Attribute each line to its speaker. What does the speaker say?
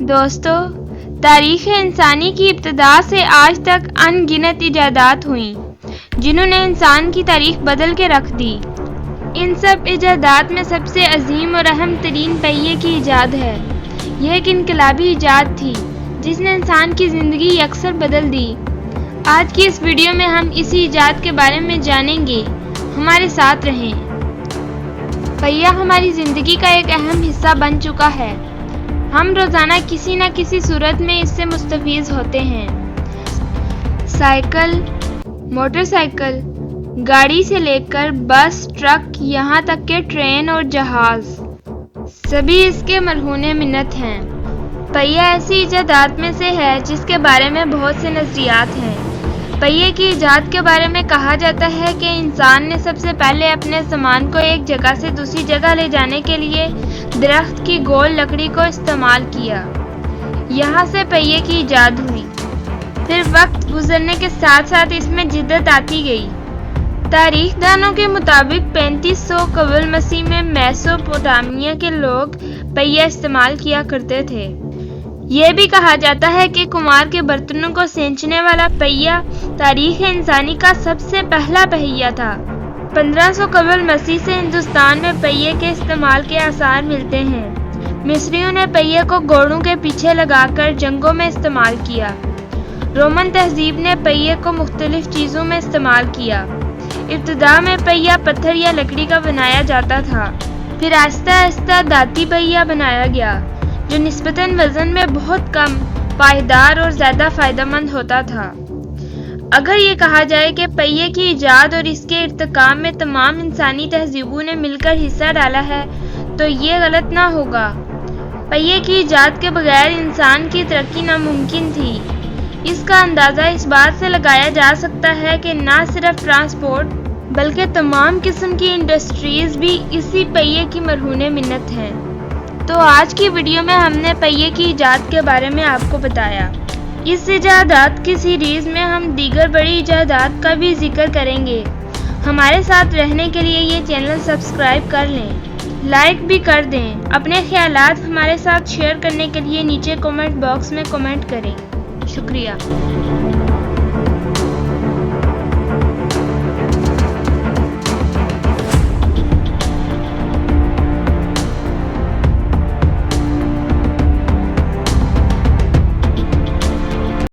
Speaker 1: دوستو، تاریخ انسانی کی ابتدا سے آج تک ان گنت ایجادات ہوئیں جنہوں نے انسان کی تاریخ بدل کے رکھ دی۔ ان سب ایجادات میں سب سے عظیم اور اہم ترین پہیے کی ایجاد ہے۔ یہ ایک انقلابی ایجاد تھی جس نے انسان کی زندگی یکسر بدل دی۔ آج کی اس ویڈیو میں ہم اسی ایجاد کے بارے میں جانیں گے۔ ہمارے ساتھ رہیں۔ پہیہ ہماری زندگی کا ایک اہم حصہ بن چکا ہے۔ ہم روزانہ کسی نہ کسی صورت میں اس سے مستفید ہوتے ہیں۔ سائیکل، موٹر سائیکل، گاڑی سے لے کر بس، ٹرک، یہاں تک کہ ٹرین اور جہاز، سبھی اس کے مرہون منت ہیں۔ پہیہ ایسی ایجادات میں سے ہے جس کے بارے میں بہت سے نظریات ہیں۔ پہیے کی ایجاد کے بارے میں کہا جاتا ہے کہ انسان نے سب سے پہلے اپنے سامان کو ایک جگہ سے دوسری جگہ لے جانے کے لیے درخت کی گول لکڑی کو استعمال کیا۔ یہاں سے پہیے کی ایجاد ہوئی۔ پھر وقت گزرنے کے ساتھ ساتھ اس میں جدت آتی گئی۔ تاریخ دانوں کے مطابق 3500 قبل مسیح میں میسوپوٹامیہ کے لوگ پہیہ استعمال کیا کرتے تھے۔ یہ بھی کہا جاتا ہے کہ کمار کے برتنوں کو سینچنے والا پہیہ تاریخ انسانی کا سب سے پہلا پہیہ تھا۔ 1500 قبل مسیح سے ہندوستان میں پہیے کے استعمال کے آثار ملتے ہیں۔ مصریوں نے پہیے کو گھوڑوں کے پیچھے لگا کر جنگوں میں استعمال کیا۔ رومن تہذیب نے پہیے کو مختلف چیزوں میں استعمال کیا۔ ابتدا میں پہیہ پتھر یا لکڑی کا بنایا جاتا تھا، پھر آہستہ آہستہ دھاتی پہیہ بنایا گیا جو نسبتاً وزن میں بہت کم، پائیدار اور زیادہ فائدہ مند ہوتا تھا۔ اگر یہ کہا جائے کہ پہیے کی ایجاد اور اس کے ارتقاء میں تمام انسانی تہذیبوں نے مل کر حصہ ڈالا ہے تو یہ غلط نہ ہوگا۔ پہیے کی ایجاد کے بغیر انسان کی ترقی ناممکن تھی۔ اس کا اندازہ اس بات سے لگایا جا سکتا ہے کہ نہ صرف ٹرانسپورٹ بلکہ تمام قسم کی انڈسٹریز بھی اسی پہیے کی مرہون منت ہیں۔ تو آج کی ویڈیو میں ہم نے پہیے کی ایجاد کے بارے میں آپ کو بتایا۔ اس ایجادات کی سیریز میں ہم دیگر بڑی ایجادات کا بھی ذکر کریں گے۔ ہمارے ساتھ رہنے کے لیے یہ چینل سبسکرائب کر لیں، لائک بھی کر دیں۔ اپنے خیالات ہمارے ساتھ شیئر کرنے کے لیے نیچے کمنٹ باکس میں کمنٹ کریں۔ شکریہ۔